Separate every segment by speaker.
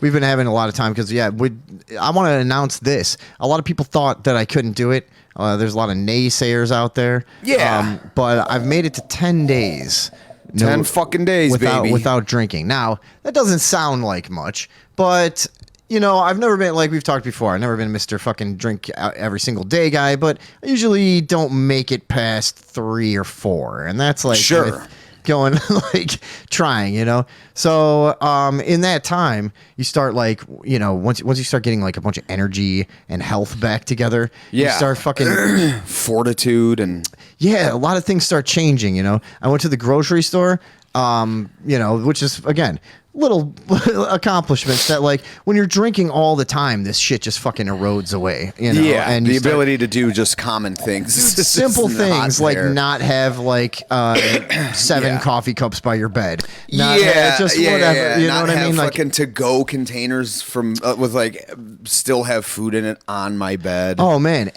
Speaker 1: we've been having a lot of time because I want to announce this. A lot of people thought that I couldn't do it. There's a lot of naysayers out there.
Speaker 2: Yeah.
Speaker 1: But I've made it to 10 days.
Speaker 2: 10 fucking days, baby.
Speaker 1: Without drinking. Now, that doesn't sound like much, but I've never been, like we've talked before, I've never been Mr. fucking drink every single day guy, but I usually don't make it past 3 or 4. And that's like
Speaker 2: sure.
Speaker 1: Going like trying, So in that time, you start like, once you start getting like a bunch of energy and health back together, you start fucking
Speaker 2: fortitude and
Speaker 1: a lot of things start changing. I went to the grocery store, which is again little accomplishments that like when you're drinking all the time, this shit just fucking erodes away.
Speaker 2: And the ability to do just common things,
Speaker 1: simple things like not have like 7 coffee cups by your bed. Whatever. You know what I mean?
Speaker 2: Like fucking to-go containers from with like still have food in it on my bed.
Speaker 1: Oh man,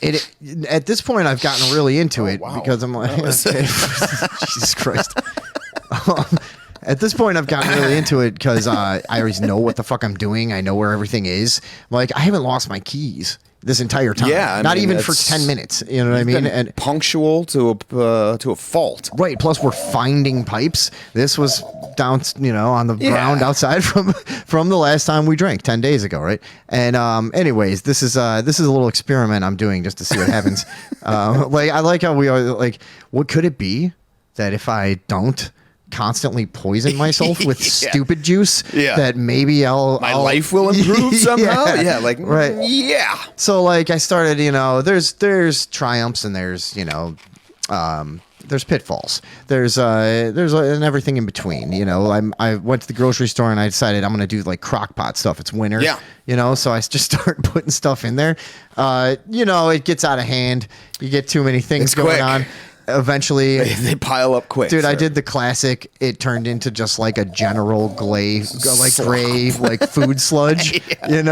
Speaker 1: at this point I've gotten really into it because I'm like, okay. Jesus Christ. At this point, I've gotten really into it because I always know what the fuck I'm doing. I know where everything is. Like, I haven't lost my keys this entire time.
Speaker 2: Yeah,
Speaker 1: not even for 10 minutes. You know what I mean? And
Speaker 2: punctual to a fault.
Speaker 1: Right. Plus, we're finding pipes. This was down, on the ground outside from the last time we drank 10 days ago, right? And anyways, this is a little experiment I'm doing just to see what happens. I like how we are. Like, what could it be that if I don't constantly poison myself with stupid juice that maybe my
Speaker 2: life will improve somehow. Right.
Speaker 1: So like I started, there's triumphs and there's there's pitfalls. There's and everything in between. I went to the grocery store and I decided I'm gonna do like crock pot stuff. It's winter. So I just start putting stuff in there. It gets out of hand. You get too many things going on. Eventually
Speaker 2: they pile up quick,
Speaker 1: dude.
Speaker 2: sir.
Speaker 1: I did the classic. It turned into just like a general gray like food sludge.
Speaker 2: You're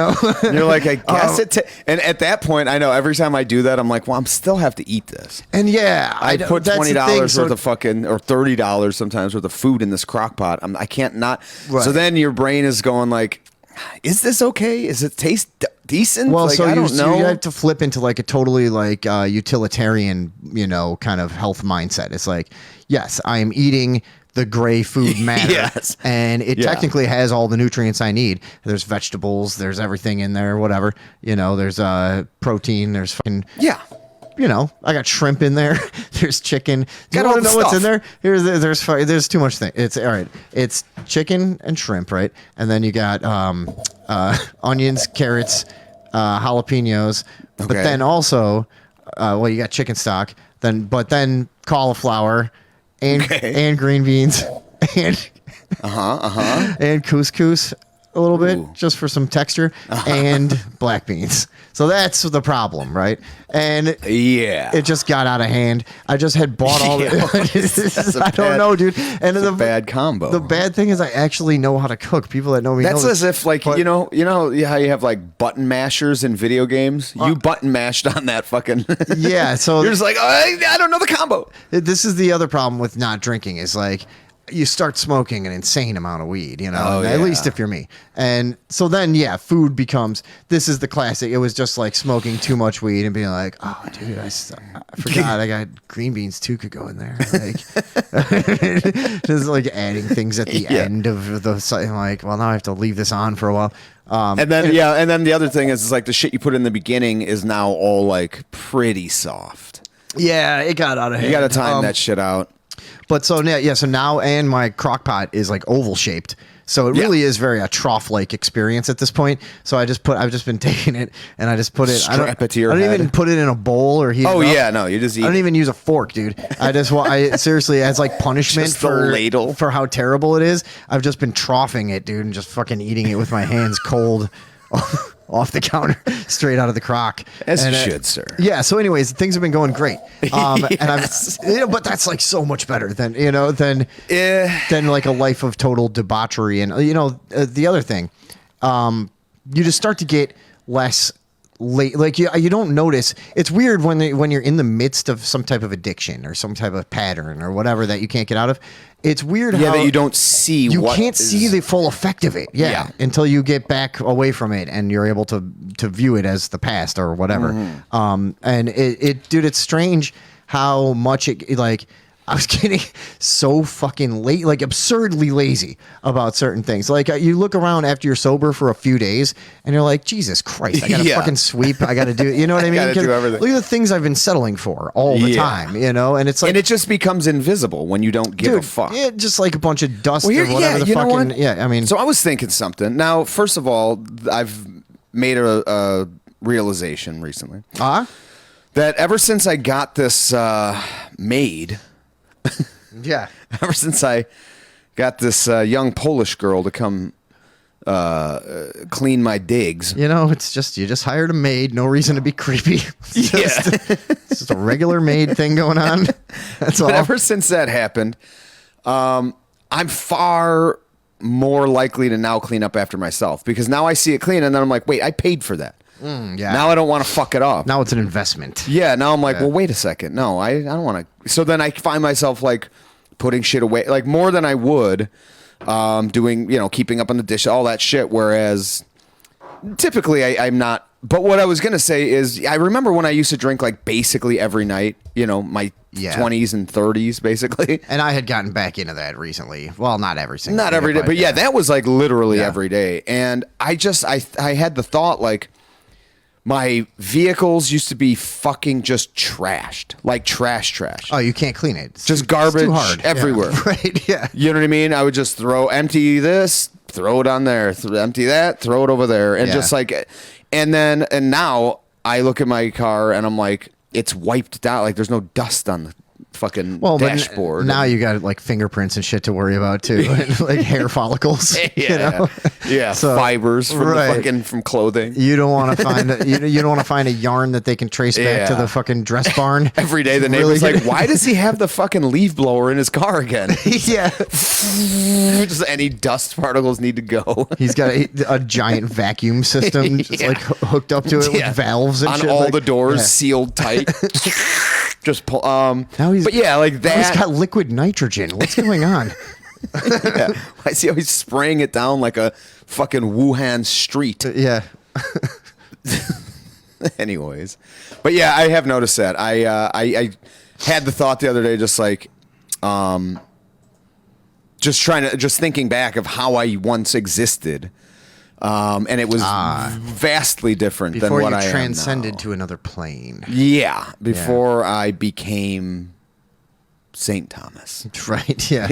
Speaker 2: like, I guess and at that point, I know every time I do that, I'm like, well, I'm still have to eat this.
Speaker 1: And
Speaker 2: I put $20 worth of fucking or $30 sometimes worth of food in this crock pot. I can't not. Right. So then your brain is going like, is this okay? Is it taste decent?
Speaker 1: Well,
Speaker 2: like,
Speaker 1: so
Speaker 2: I don't know.
Speaker 1: You have to flip into like a totally like utilitarian, kind of health mindset. It's like, yes, I am eating the gray food matter, and it technically has all the nutrients I need. There's vegetables, there's everything in there, whatever. There's protein, there's fucking I got shrimp in there. There's chicken. Do you want to know what's in there? There's too much thing. It's all right. It's chicken and shrimp, right? And then you got onions, carrots, jalapenos. Okay. But then also, you got chicken stock. Then cauliflower and green beans and and couscous a little bit just for some texture and black beans. So that's the problem, right? And it just got out of hand. I just had bought all the I don't know, dude. And
Speaker 2: it's a bad combo.
Speaker 1: The bad thing is I actually know how to cook. People that know me
Speaker 2: that's
Speaker 1: know
Speaker 2: as if like, you know how you have like button mashers in video games? You button mashed on that fucking
Speaker 1: so
Speaker 2: you're just like, I don't know the combo.
Speaker 1: This is the other problem with not drinking is like you start smoking an insane amount of weed, at least if you're me. And so then, food becomes, this is the classic. It was just like smoking too much weed and being like, oh, dude, I forgot I got green beans too could go in there. Like, just like adding things at the end of the, I'm like, well, now I have to leave this on for a while.
Speaker 2: And then the other thing is like the shit you put in the beginning is now all like pretty soft.
Speaker 1: Yeah, it got out of hand.
Speaker 2: You got to time that shit out.
Speaker 1: But so now and my crock pot is like oval shaped. So it really is very a trough-like experience at this point. So I've just been taking it and I just put it.
Speaker 2: Strap it to your
Speaker 1: head. I don't
Speaker 2: head.
Speaker 1: even put it in a bowl or heat it up.
Speaker 2: No, you just eat.
Speaker 1: I don't even use a fork, dude. I seriously, as like punishment
Speaker 2: just for
Speaker 1: how terrible it is, I've just been troughing it, dude, and just fucking eating it with my hands cold. Off the counter, straight out of the crock.
Speaker 2: As you should, sir.
Speaker 1: Yeah. So, anyways, things have been going great,
Speaker 2: yes.
Speaker 1: and but that's like so much better than than like a life of total debauchery. And the other thing, you just start to get less late. Like you don't notice. It's weird when you're in the midst of some type of addiction or some type of pattern or whatever that you can't get out of. It's weird how
Speaker 2: that you don't see.
Speaker 1: You can't see the full effect of it. Yeah, until you get back away from it and you're able to view it as the past or whatever. And dude, it's strange how much it like. I was getting so fucking late, like absurdly lazy about certain things. Like you look around after you're sober for a few days and you're like, Jesus Christ, I got to fucking sweep. I got to do, you know what I mean?
Speaker 2: Gotta do everything.
Speaker 1: Look at the things I've been settling for all the time, you know? And it's like,
Speaker 2: and it just becomes invisible when you don't give a fuck.
Speaker 1: Yeah, just like a bunch of dust or whatever the fucking, I mean.
Speaker 2: So I was thinking something. Now, first of all, I've made a realization recently. That ever since I got this maid, ever since I got this young Polish girl to come clean my digs.
Speaker 1: You know, it's just you just hired a maid. No reason to be creepy. It's just a regular maid thing going on. That's all.
Speaker 2: But ever since that happened, I'm far more likely to now clean up after myself because now I see it clean and then I'm like, wait, I paid for that. Now I don't want to fuck it up.
Speaker 1: Now it's an investment.
Speaker 2: Yeah. Now I'm like, well, wait a second. No, I don't want to. So then I find myself like putting shit away, like more than I would, doing, keeping up on the dish, all that shit. Whereas typically I'm not. But what I was going to say is I remember when I used to drink like basically every night, my 20s and 30s basically.
Speaker 1: And I had gotten back into that recently. Well, not every single
Speaker 2: Not every day. But that was like literally every day. And I had the thought like, my vehicles used to be fucking just trashed, like trash.
Speaker 1: Oh, you can't clean it. It's
Speaker 2: just garbage
Speaker 1: too hard.
Speaker 2: everywhere.
Speaker 1: Yeah. Right, yeah.
Speaker 2: You know what I mean? I would just empty this, throw it on there, empty that, throw it over there. And just like, and now I look at my car and I'm like, it's wiped out. Like there's no dust on the fucking dashboard.
Speaker 1: Now you got like fingerprints and shit to worry about too, and, like hair follicles.
Speaker 2: So, fibers from clothing.
Speaker 1: You don't want to find you don't want to find a yarn that they can trace back to the fucking dress barn.
Speaker 2: Every day the neighbor's like, why does he have the fucking leaf blower in his car again? Just any dust particles need to go.
Speaker 1: He's got a giant vacuum system just like hooked up to it with valves and
Speaker 2: on
Speaker 1: shit.
Speaker 2: all the doors sealed tight. Just pull.
Speaker 1: Now he's
Speaker 2: like that.
Speaker 1: He's got liquid nitrogen. What's going on?
Speaker 2: I see how he's spraying it down like a fucking Wuhan street. Anyways, but I have noticed that. I had the thought the other day, just like, just thinking back of how I once existed. And it was vastly different than what I am now.
Speaker 1: Before you transcended to another plane.
Speaker 2: Yeah, before I became St. Thomas.
Speaker 1: Right, yeah.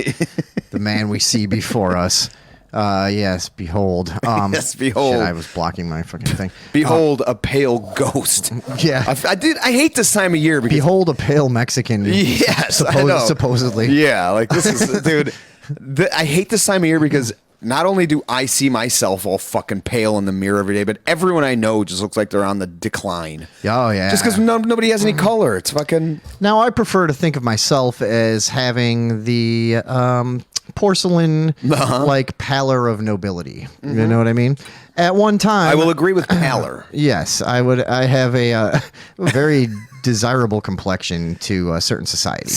Speaker 1: The man we see before us. Yes, behold.
Speaker 2: Yes, behold.
Speaker 1: Shit, I was blocking my fucking thing.
Speaker 2: Behold a pale ghost.
Speaker 1: Yeah.
Speaker 2: I hate this time of year. Because,
Speaker 1: behold a pale Mexican.
Speaker 2: Yes, I know.
Speaker 1: Supposedly.
Speaker 2: Yeah, like this is, dude, I hate this time of year because not only do I see myself all fucking pale in the mirror every day, but everyone I know just looks like they're on the decline.
Speaker 1: Oh, yeah.
Speaker 2: Just because nobody has any color. It's fucking...
Speaker 1: Now, I prefer to think of myself as having the porcelain, like, pallor of nobility. You know what I mean? At one time...
Speaker 2: I will agree with pallor.
Speaker 1: Yes, I would. I have a very desirable complexion to a certain society.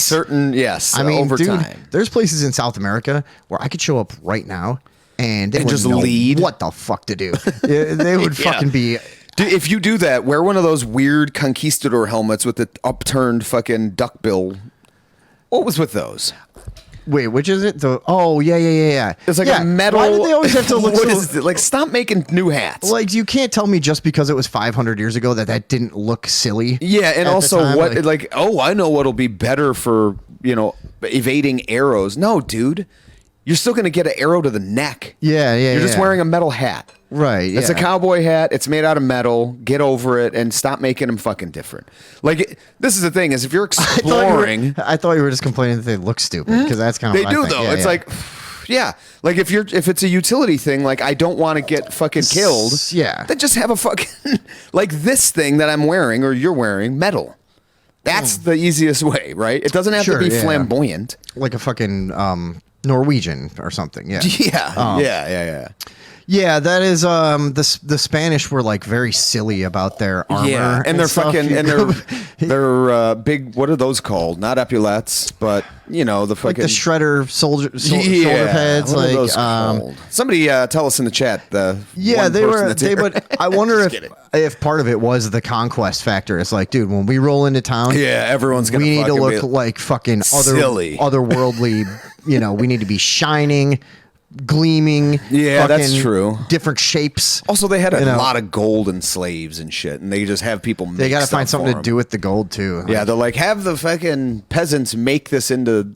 Speaker 2: Yes.
Speaker 1: I mean,
Speaker 2: over
Speaker 1: dude,
Speaker 2: time.
Speaker 1: There's places in South America where I could show up right now and they would
Speaker 2: just
Speaker 1: know
Speaker 2: lead
Speaker 1: what the fuck to do. They would fucking be...
Speaker 2: Dude, if you do that, wear one of those weird conquistador helmets with the upturned fucking duckbill. What was with those?
Speaker 1: Wait, which is it? Yeah.
Speaker 2: It's like a metal.
Speaker 1: Why did they always have to look
Speaker 2: what is it? Like, stop making new hats.
Speaker 1: Like, you can't tell me just because it was 500 years ago that didn't look silly.
Speaker 2: Yeah, and also I know what'll be better for, evading arrows. No, dude. You're still going to get an arrow to the neck.
Speaker 1: Yeah.
Speaker 2: You're just wearing a metal hat.
Speaker 1: Right,
Speaker 2: It's a cowboy hat. It's made out of metal. Get over it and stop making them fucking different. Like, this is the thing, is if you're exploring...
Speaker 1: I thought you were just complaining that they look stupid, because that's kind of
Speaker 2: They do, though. It's like... Yeah, like if it's a utility thing, like I don't want to get fucking killed.
Speaker 1: Yeah.
Speaker 2: Then just have a fucking... like this thing that I'm wearing, or you're wearing, metal. That's the easiest way, right? It doesn't have to be flamboyant.
Speaker 1: Like a fucking... Norwegian or something, yeah.
Speaker 2: Yeah.
Speaker 1: Yeah, that is the Spanish were like very silly about their armor.
Speaker 2: Yeah, and they're
Speaker 1: stuff.
Speaker 2: fucking and they're big. What are those called? Not epaulettes, but you know the fucking
Speaker 1: like the shredder shoulder
Speaker 2: yeah.
Speaker 1: pads.
Speaker 2: What are
Speaker 1: Like
Speaker 2: those called? Somebody tell us in the chat.
Speaker 1: Yeah, they were. But I wonder if part of it was the conquest factor. It's like, dude, when we roll into town,
Speaker 2: yeah, everyone's gonna.
Speaker 1: We need to look like fucking
Speaker 2: silly,
Speaker 1: otherworldly. You know, we need to be shining. Gleaming,
Speaker 2: yeah, that's true.
Speaker 1: Different shapes.
Speaker 2: Also, they had a lot of gold and slaves and shit, and they just have people.
Speaker 1: They got to find something to do with the gold too.
Speaker 2: Yeah, they're like, have the fucking peasants make this into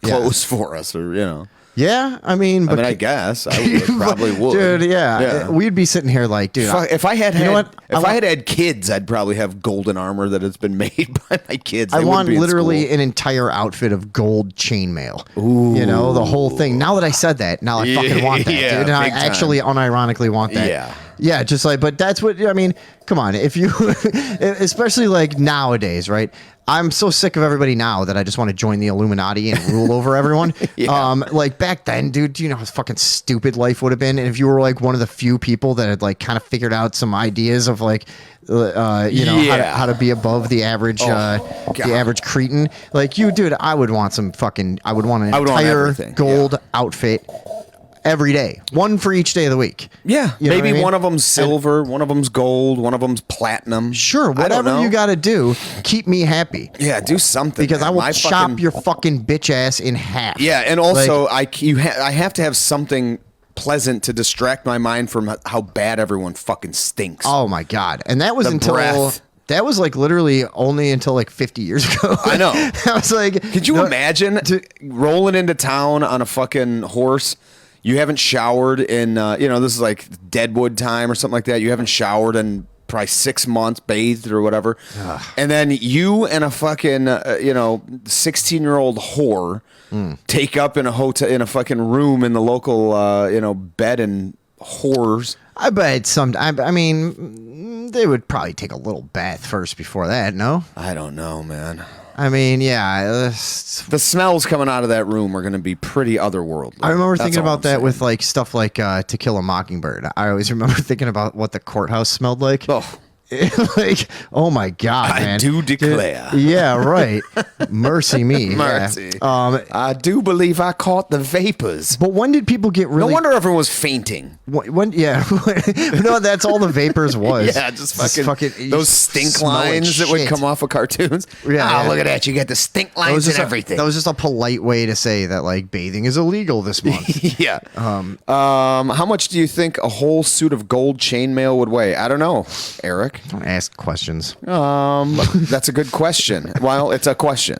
Speaker 2: clothes for us, or you know.
Speaker 1: Yeah, I mean,
Speaker 2: I guess I probably would,
Speaker 1: dude. Yeah, we'd be sitting here like, dude.
Speaker 2: If I had had kids, I'd probably have golden armor that has been made by my kids.
Speaker 1: I want literally an entire outfit of gold chainmail. Ooh, you know, the whole thing. Now that I said that, now I fucking want that, dude. And I actually unironically want that.
Speaker 2: Yeah.
Speaker 1: Yeah, just like, but that's what I mean. Come on, if you, especially like nowadays, right? I'm so sick of everybody now that I just want to join the Illuminati and rule over everyone. Yeah. Like back then, dude, do you know how fucking stupid life would have been? And if you were like one of the few people that had like kind of figured out some ideas of like, how to be above the average, the average cretin, like you, dude, I would want an entire gold outfit. Every day, one for each day of the week.
Speaker 2: Yeah, maybe one of them's silver, one of them's gold, one of them's platinum.
Speaker 1: Sure, whatever you got to do, keep me happy.
Speaker 2: Yeah, do something
Speaker 1: because I will chop your fucking bitch ass in half.
Speaker 2: Yeah, and also I have to have something pleasant to distract my mind from how bad everyone fucking stinks.
Speaker 1: Oh my god, and that was until.
Speaker 2: Breath.
Speaker 1: That was like literally only until like 50 years ago.
Speaker 2: I know.
Speaker 1: I was like,
Speaker 2: could you imagine rolling into town on a fucking horse? You haven't showered in, this is like Deadwood time or something like that. You haven't showered in probably 6 months, bathed or whatever. Ugh. And then you and a fucking, 16-year-old whore take up in a fucking room in the local, bed and whores.
Speaker 1: I bet I mean, they would probably take a little bath first before that, no?
Speaker 2: I don't know, man.
Speaker 1: I mean, yeah.
Speaker 2: The smells coming out of that room are going to be pretty otherworldly.
Speaker 1: I remember thinking about that with like stuff like To Kill a Mockingbird. I always remember thinking about what the courthouse smelled like.
Speaker 2: Oh.
Speaker 1: Like, oh my god, man!
Speaker 2: I do declare.
Speaker 1: Yeah, right. Mercy me.
Speaker 2: Mercy.
Speaker 1: Yeah.
Speaker 2: I do believe I caught the vapors.
Speaker 1: But when did people get really?
Speaker 2: No wonder everyone was fainting.
Speaker 1: When? Yeah. No, that's all the vapors was.
Speaker 2: Yeah, just fucking those stink lines that would come off of cartoons. Yeah. Look at that! You got the stink lines and everything.
Speaker 1: That was just a polite way to say that like bathing is illegal this month.
Speaker 2: Yeah. How much do you think a whole suit of gold chainmail would weigh? I don't know, Eric.
Speaker 1: Don't ask questions.
Speaker 2: That's a good question. Well, it's a question.